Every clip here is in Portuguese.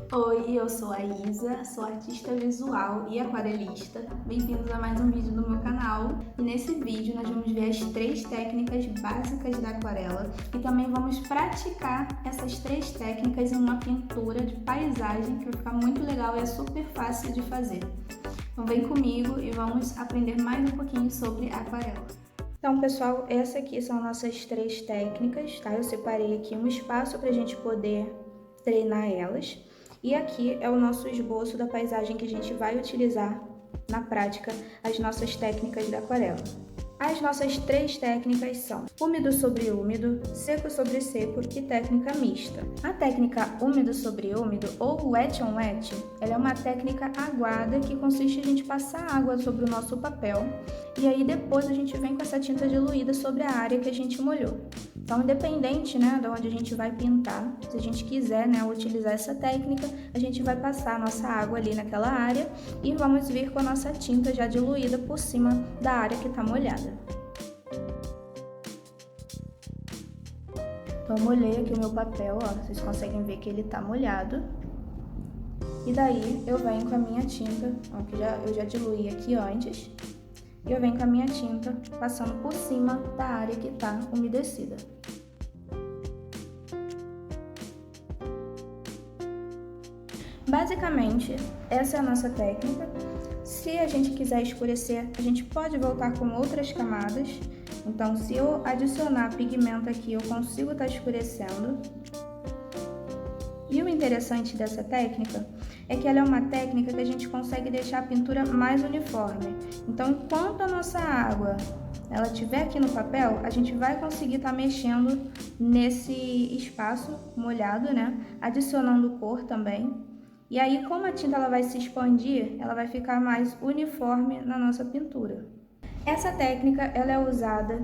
Oi, eu sou a Isa, sou artista visual e aquarelista. Bem-vindos a mais um vídeo do meu canal. E nesse vídeo nós vamos ver as 3 técnicas básicas da aquarela e também vamos praticar essas 3 técnicas em uma pintura de paisagem que vai ficar muito legal e é super fácil de fazer. Então vem comigo e vamos aprender mais um pouquinho sobre aquarela. Então, pessoal, essas aqui são nossas 3 técnicas, tá? Eu separei aqui um espaço para a gente poder treinar elas. E aqui é o nosso esboço da paisagem que a gente vai utilizar na prática as nossas técnicas da aquarela. As nossas 3 técnicas são úmido sobre úmido, seco sobre seco e técnica mista. A técnica úmido sobre úmido ou wet on wet, ela é uma técnica aguada que consiste em a gente passar água sobre o nosso papel e aí depois a gente vem com essa tinta diluída sobre a área que a gente molhou. Então, independente, de onde a gente vai pintar, se a gente quiser, utilizar essa técnica, a gente vai passar a nossa água ali naquela área e vamos vir com a nossa tinta já diluída por cima da área que está molhada. Então, eu molhei aqui o meu papel, ó, vocês conseguem ver que ele está molhado. E daí, eu venho com a minha tinta, ó, que eu já diluí aqui antes, e eu venho com a minha tinta passando por cima da área que está umedecida. Basicamente, essa é a nossa técnica. Se a gente quiser escurecer, a gente pode voltar com outras camadas. Então, se eu adicionar pigmento aqui, eu consigo estar escurecendo. E o interessante dessa técnica é que ela é uma técnica que a gente consegue deixar a pintura mais uniforme. Então, enquanto a nossa água ela estiver aqui no papel, a gente vai conseguir estar mexendo nesse espaço molhado, adicionando cor também. E aí, como a tinta ela vai se expandir, ela vai ficar mais uniforme na nossa pintura. Essa técnica ela é usada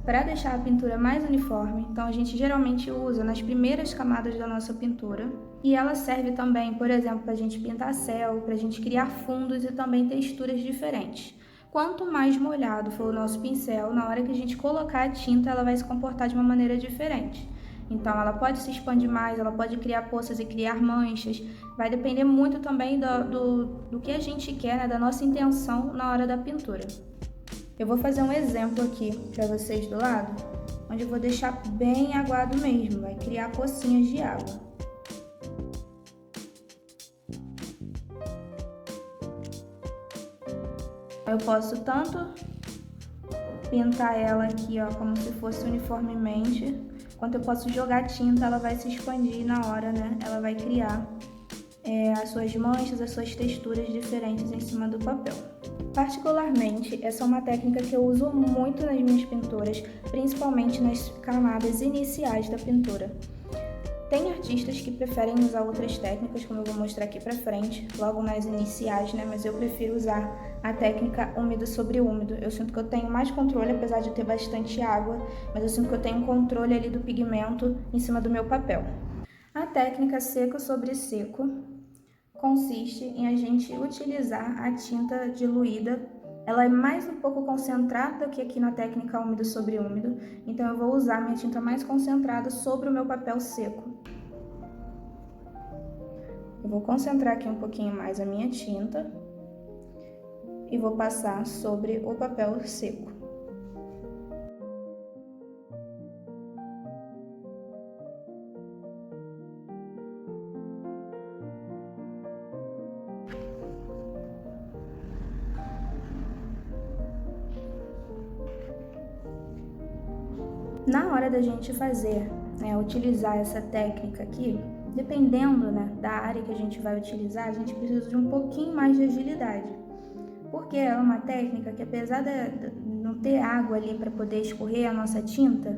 para deixar a pintura mais uniforme, então a gente geralmente usa nas primeiras camadas da nossa pintura. E ela serve também, por exemplo, para a gente pintar céu, para a gente criar fundos e também texturas diferentes. Quanto mais molhado for o nosso pincel, na hora que a gente colocar a tinta, ela vai se comportar de uma maneira diferente. Então, ela pode se expandir mais, ela pode criar poças e criar manchas. Vai depender muito também do que a gente quer, da nossa intenção na hora da pintura. Eu vou fazer um exemplo aqui para vocês do lado, onde eu vou deixar bem aguado mesmo, vai criar pocinhas de água. Eu posso tanto pintar ela aqui, ó, como se fosse uniformemente, quanto eu posso jogar tinta, ela vai se expandir na hora, ela vai criar as suas manchas, as suas texturas diferentes em cima do papel. Particularmente, essa é uma técnica que eu uso muito nas minhas pinturas, principalmente nas camadas iniciais da pintura. Tem artistas que preferem usar outras técnicas, como eu vou mostrar aqui pra frente, logo nas iniciais, mas eu prefiro usar a técnica úmido sobre úmido. Eu sinto que eu tenho mais controle, apesar de ter bastante água, mas eu sinto que eu tenho um controle ali do pigmento em cima do meu papel. A técnica seco sobre seco consiste em a gente utilizar a tinta diluída. Ela é mais um pouco concentrada do que aqui na técnica úmido sobre úmido, então eu vou usar minha tinta mais concentrada sobre o meu papel seco. Eu vou concentrar aqui um pouquinho mais a minha tinta e vou passar sobre o papel seco. Na hora da gente fazer, utilizar essa técnica aqui, dependendo da área que a gente vai utilizar, a gente precisa de um pouquinho mais de agilidade. Porque é uma técnica que, apesar de não ter água ali para poder escorrer a nossa tinta,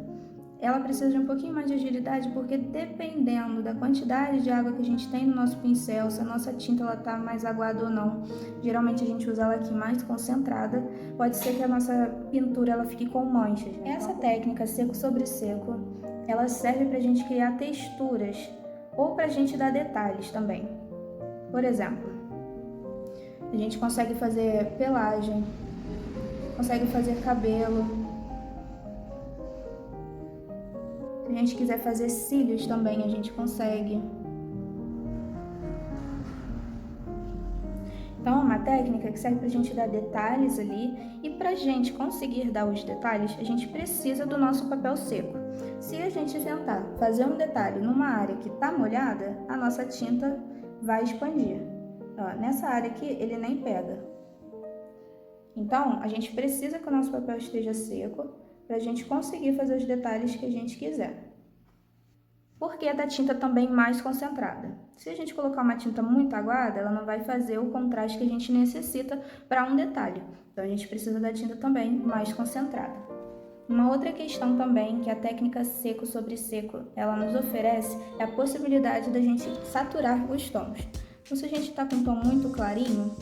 ela precisa de um pouquinho mais de agilidade, porque dependendo da quantidade de água que a gente tem no nosso pincel, se a nossa tinta está mais aguada ou não, geralmente a gente usa ela aqui mais concentrada, pode ser que a nossa pintura ela fique com manchas. Essa técnica seco sobre seco, ela serve para a gente criar texturas ou para a gente dar detalhes também. Por exemplo, a gente consegue fazer pelagem, consegue fazer cabelo. Se a gente quiser fazer cílios também, a gente consegue. Então é uma técnica que serve para a gente dar detalhes ali, e para a gente conseguir dar os detalhes, a gente precisa do nosso papel seco. Se a gente tentar fazer um detalhe numa área que está molhada, a nossa tinta vai expandir. Ó, nessa área aqui ele nem pega. Então a gente precisa que o nosso papel esteja seco para a gente conseguir fazer os detalhes que a gente quiser. Porque é da tinta também mais concentrada. Se a gente colocar uma tinta muito aguada, ela não vai fazer o contraste que a gente necessita para um detalhe. Então a gente precisa da tinta também mais concentrada. Uma outra questão também que a técnica seco sobre seco ela nos oferece é a possibilidade da gente saturar os tons. Então se a gente está com um tom muito clarinho,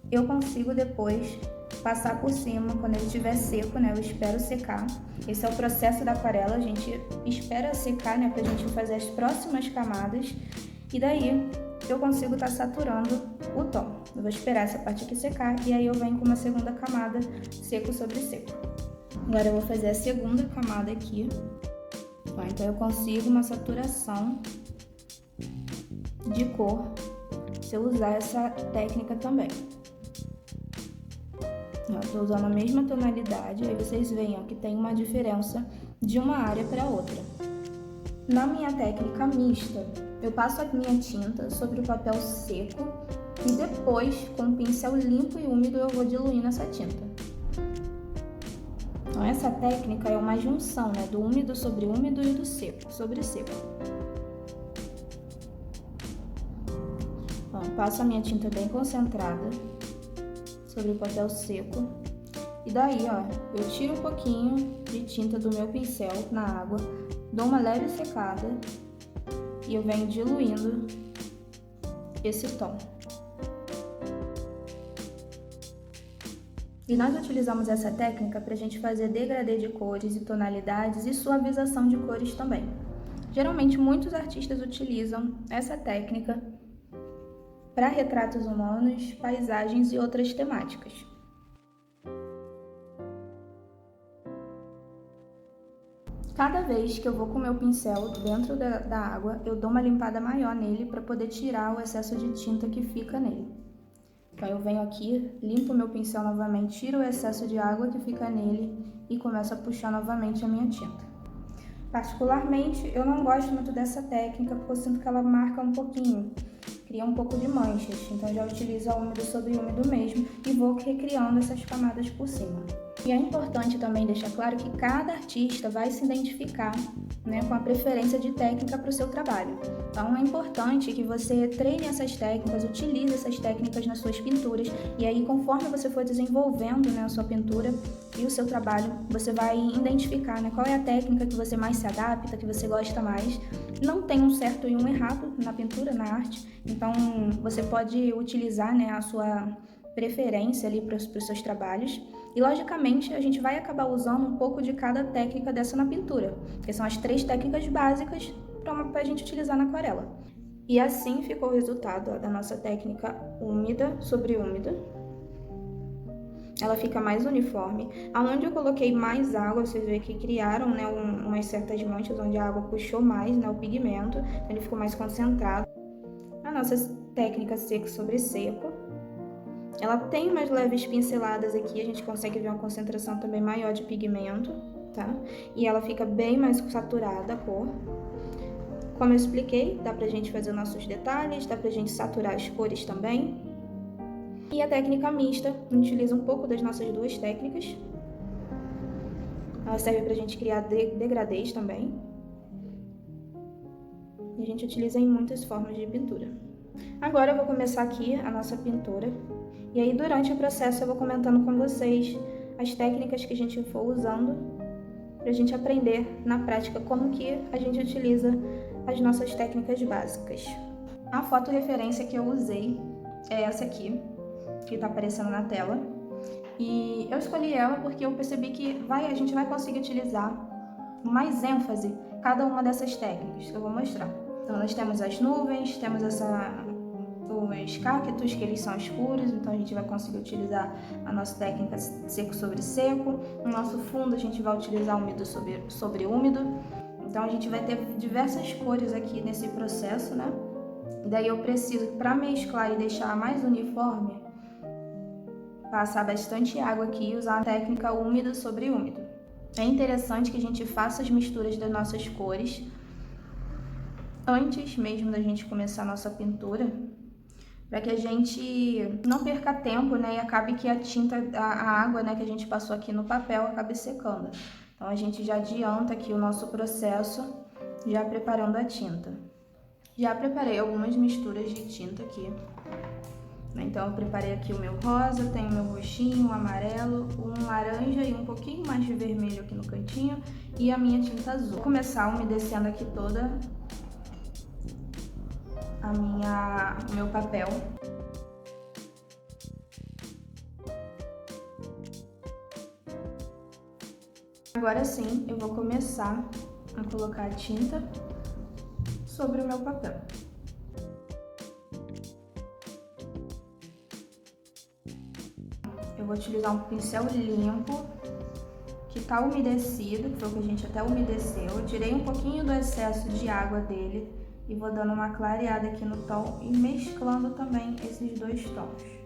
eu consigo depois passar por cima quando ele estiver seco, né? Eu espero secar. Esse é o processo da aquarela, a gente espera secar, né? Pra gente fazer as próximas camadas. E daí eu consigo estar saturando o tom. Eu vou esperar essa parte aqui secar e aí eu venho com uma segunda camada seco sobre seco. Agora eu vou fazer a segunda camada aqui. Então eu consigo uma saturação de cor se eu usar essa técnica também. Estou usando a mesma tonalidade, aí vocês veem que tem uma diferença de uma área para outra. Na minha técnica mista, eu passo a minha tinta sobre o papel seco e depois, com um pincel limpo e úmido, eu vou diluindo essa tinta. Então essa técnica é uma junção, né, do úmido sobre úmido e do seco sobre seco. Então, passo a minha tinta bem concentrada sobre o papel seco e daí, eu tiro um pouquinho de tinta do meu pincel na água, dou uma leve secada e eu venho diluindo esse tom. E nós utilizamos essa técnica para a gente fazer degradê de cores e tonalidades e suavização de cores também. Geralmente, muitos artistas utilizam essa técnica para retratos humanos, paisagens e outras temáticas. Cada vez que eu vou com o meu pincel dentro da água, eu dou uma limpada maior nele para poder tirar o excesso de tinta que fica nele. Então eu venho aqui, limpo o meu pincel novamente, tiro o excesso de água que fica nele e começo a puxar novamente a minha tinta. Particularmente, eu não gosto muito dessa técnica porque eu sinto que ela marca um pouquinho, cria um pouco de manchas, então eu já utilizo a úmido sobre úmido mesmo e vou recriando essas camadas por cima. E é importante também deixar claro que cada artista vai se identificar, né, com a preferência de técnica para o seu trabalho. Então é importante que você treine essas técnicas, utilize essas técnicas nas suas pinturas e aí conforme você for desenvolvendo, né, a sua pintura e o seu trabalho, você vai identificar, né, qual é a técnica que você mais se adapta, que você gosta mais. Não tem um certo e um errado na pintura, na arte, então você pode utilizar, né, a sua preferência ali para os seus trabalhos. E logicamente a gente vai acabar usando um pouco de cada técnica dessa na pintura, que são as 3 técnicas básicas para a gente utilizar na aquarela. E assim ficou o resultado da nossa técnica úmida sobre úmida. Ela fica mais uniforme. Aonde eu coloquei mais água, vocês veem que criaram, né, umas certas manchas onde a água puxou mais, né, o pigmento, então ele ficou mais concentrado. A nossa técnica seco sobre seco, ela tem umas leves pinceladas aqui, a gente consegue ver uma concentração também maior de pigmento, tá? E ela fica bem mais saturada a cor. Como eu expliquei, dá pra gente fazer nossos detalhes, dá pra gente saturar as cores também. E a técnica mista utiliza um pouco das nossas 2 técnicas. Ela serve pra gente criar degradês também. E a gente utiliza em muitas formas de pintura. Agora eu vou começar aqui a nossa pintura. E aí, durante o processo, eu vou comentando com vocês as técnicas que a gente for usando para a gente aprender na prática como que a gente utiliza as nossas técnicas básicas. A foto referência que eu usei é essa aqui, que está aparecendo na tela. E eu escolhi ela porque eu percebi que a gente vai conseguir utilizar com mais ênfase cada uma dessas técnicas que eu vou mostrar. Então, nós temos as nuvens, temos os cactos, que eles são escuros, então a gente vai conseguir utilizar a nossa técnica seco sobre seco. No nosso fundo a gente vai utilizar úmido sobre úmido. Então a gente vai ter diversas cores aqui nesse processo, né? Daí eu preciso, para mesclar e deixar mais uniforme, passar bastante água aqui e usar a técnica úmido sobre úmido. É interessante que a gente faça as misturas das nossas cores antes mesmo da gente começar a nossa pintura, para que a gente não perca tempo, né, e acabe que a tinta, a água, né, que a gente passou aqui no papel acabe secando. Então a gente já adianta aqui o nosso processo, já preparando a tinta. Já preparei algumas misturas de tinta aqui. Então eu preparei aqui o meu rosa, tem o meu roxinho, um amarelo, um laranja e um pouquinho mais de vermelho aqui no cantinho e a minha tinta azul. Vou começar umedecendo aqui toda o meu papel. Agora sim, eu vou começar a colocar a tinta sobre o meu papel. Eu vou utilizar um pincel limpo, que tá umedecido, que foi o que a gente até umedeceu. Eu tirei um pouquinho do excesso de água dele e vou dando uma clareada aqui no tom e mesclando também esses dois tons.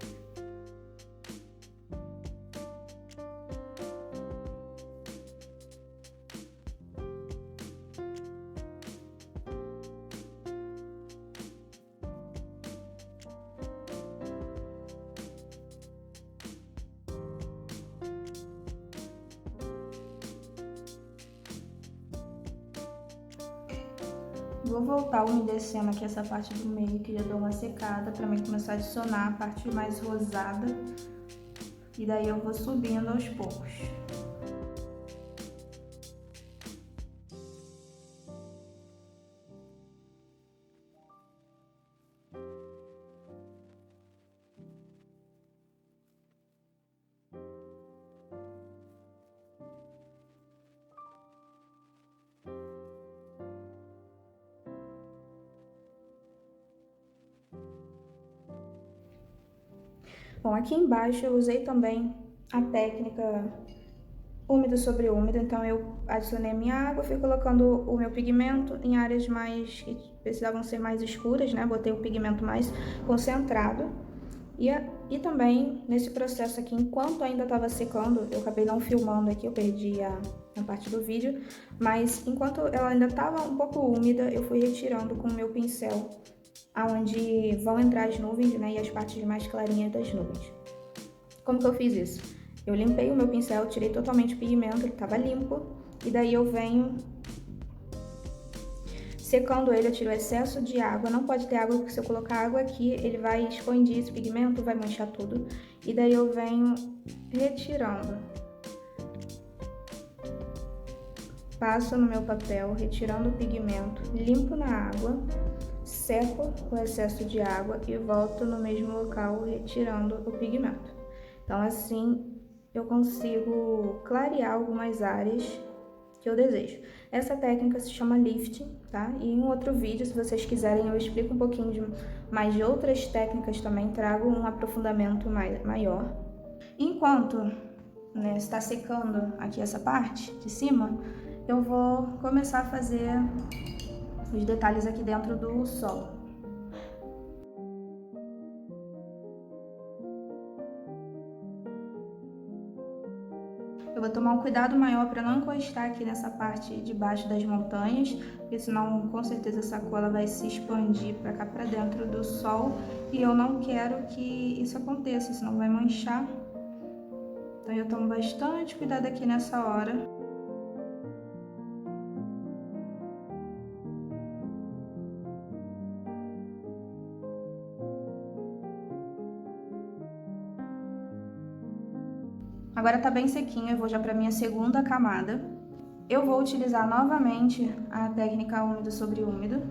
Vou voltar umedecendo aqui essa parte do meio, que já deu uma secada, para mim começar a adicionar a parte mais rosada. E daí eu vou subindo aos poucos. Bom, aqui embaixo eu usei também a técnica úmido sobre úmido, então eu adicionei a minha água, fui colocando o meu pigmento em áreas mais que precisavam ser mais escuras, né? Botei o pigmento mais concentrado. E também nesse processo aqui, enquanto ainda estava secando, eu acabei não filmando aqui, eu perdi a parte do vídeo, mas enquanto ela ainda estava um pouco úmida, eu fui retirando com o meu pincel aonde vão entrar as nuvens, né, e as partes mais clarinhas das nuvens. Como que eu fiz isso? Eu limpei o meu pincel, tirei totalmente o pigmento, ele estava limpo, e daí eu venho secando ele, eu tiro o excesso de água. Não pode ter água, porque se eu colocar água aqui, ele vai expandir esse pigmento, vai manchar tudo. E daí eu venho retirando. Passo no meu papel, retirando o pigmento, limpo na água, seco o excesso de água e volto no mesmo local retirando o pigmento. Então assim eu consigo clarear algumas áreas que eu desejo. Essa técnica se chama lifting, tá? E em um outro vídeo, se vocês quiserem, eu explico um pouquinho mais de outras técnicas também, trago um aprofundamento maior. Enquanto, né, está secando aqui essa parte de cima, eu vou começar a fazer os detalhes aqui dentro do solo. Eu vou tomar um cuidado maior para não encostar aqui nessa parte de baixo das montanhas, porque senão com certeza essa cor ela vai se expandir para cá para dentro do sol e eu não quero que isso aconteça, senão vai manchar. Então eu tomo bastante cuidado aqui nessa hora. Agora tá bem sequinho, eu vou já para minha segunda camada. Eu vou utilizar novamente a técnica úmido sobre úmido,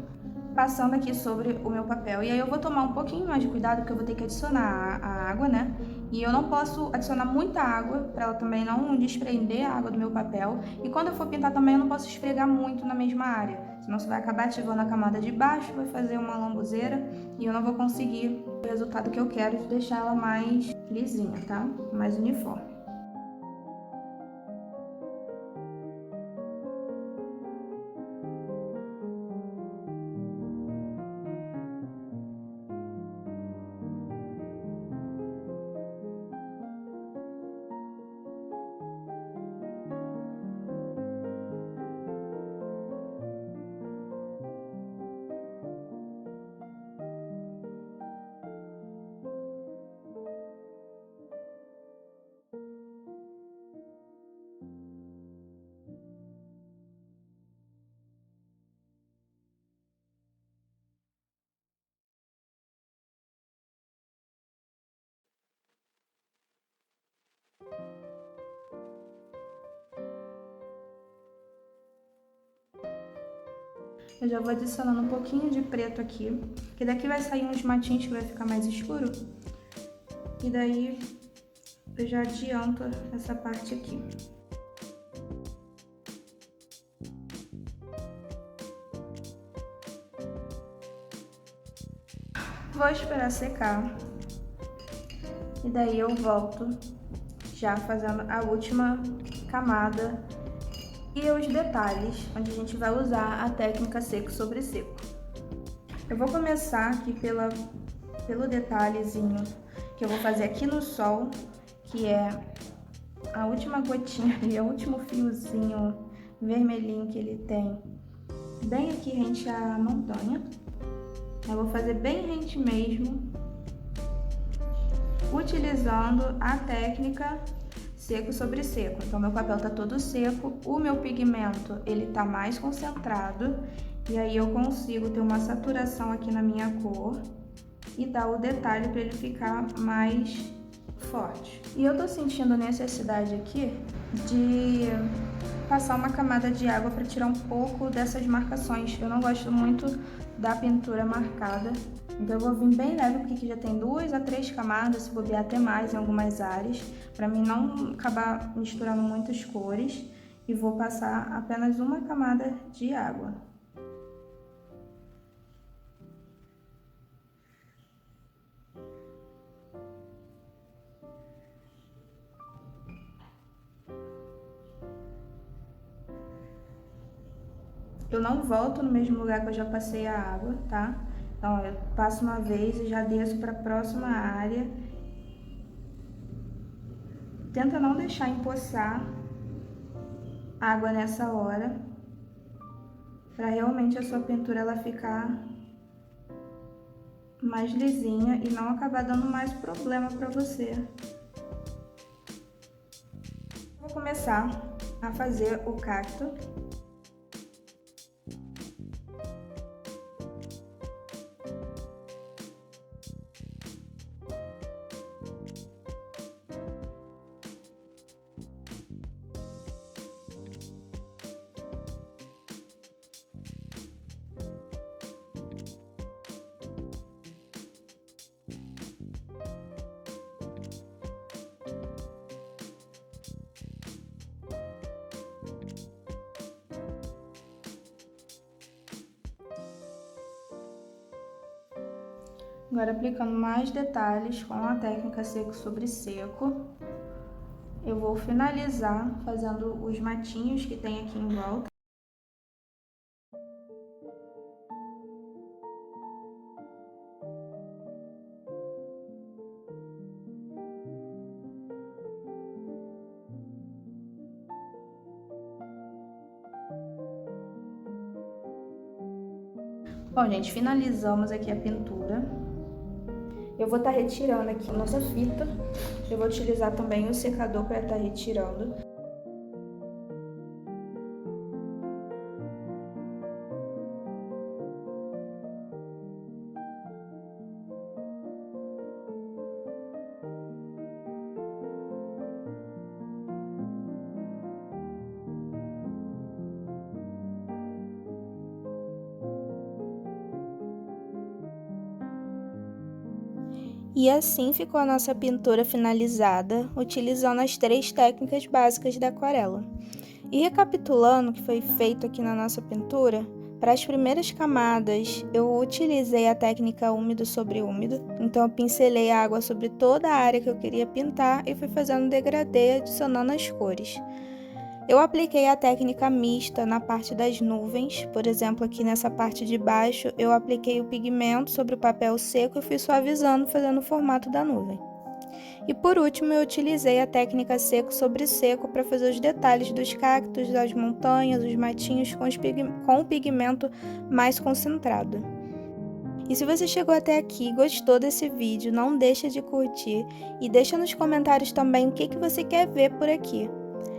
passando aqui sobre o meu papel. E aí eu vou tomar um pouquinho mais de cuidado, porque eu vou ter que adicionar a água, né? E eu não posso adicionar muita água, para ela também não desprender a água do meu papel. E quando eu for pintar também, eu não posso esfregar muito na mesma área, senão você vai acabar ativando a camada de baixo, vai fazer uma lambuzeira e eu não vou conseguir o resultado que eu quero de deixar ela mais lisinha, tá? Mais uniforme. Eu já vou adicionando um pouquinho de preto aqui, que daqui vai sair uns matinhos que vai ficar mais escuro. E daí eu já adianto essa parte aqui. Vou esperar secar. E daí eu volto já fazendo a última camada e os detalhes, onde a gente vai usar a técnica seco sobre seco. Eu vou começar aqui pelo detalhezinho que eu vou fazer aqui no sol, que é a última gotinha e o último fiozinho vermelhinho que ele tem, bem aqui rente à montanha. Eu vou fazer bem rente mesmo, utilizando a técnica seco sobre seco. Então meu papel tá todo seco, o meu pigmento ele tá mais concentrado e aí eu consigo ter uma saturação aqui na minha cor e dar o detalhe para ele ficar mais forte. E eu tô sentindo necessidade aqui de passar uma camada de água para tirar um pouco dessas marcações. Eu não gosto muito da pintura marcada, então eu vou vir bem leve, porque aqui já tem 2 a 3 camadas, se bobear até mais em algumas áreas, para mim não acabar misturando muitas cores, e vou passar apenas uma camada de água. Eu não volto no mesmo lugar que eu já passei a água, tá? Então, eu passo uma vez e já desço para a próxima área. Tenta não deixar empoçar água nessa hora, para realmente a sua pintura ela ficar mais lisinha e não acabar dando mais problema para você. Vou começar a fazer o cacto. Agora, aplicando mais detalhes com a técnica seco sobre seco, eu vou finalizar fazendo os matinhos que tem aqui em volta. Bom, gente, finalizamos aqui a pintura. Eu vou estar retirando aqui a nossa fita. Eu vou utilizar também o secador para estar retirando. E assim ficou a nossa pintura finalizada, utilizando as 3 técnicas básicas da aquarela. E recapitulando o que foi feito aqui na nossa pintura, para as primeiras camadas eu utilizei a técnica úmido sobre úmido, então eu pincelei a água sobre toda a área que eu queria pintar e fui fazendo degradê adicionando as cores. Eu apliquei a técnica mista na parte das nuvens, por exemplo, aqui nessa parte de baixo, eu apliquei o pigmento sobre o papel seco e fui suavizando, fazendo o formato da nuvem. E por último, eu utilizei a técnica seco sobre seco para fazer os detalhes dos cactos, das montanhas, os matinhos com o pigmento mais concentrado. E se você chegou até aqui e gostou desse vídeo, não deixa de curtir e deixa nos comentários também o que você quer ver por aqui.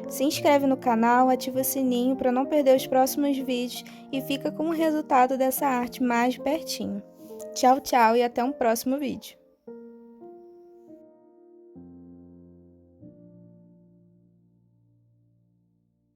Se inscreve no canal, ativa o sininho para não perder os próximos vídeos e fica com o resultado dessa arte mais pertinho. Tchau, tchau e até um próximo vídeo.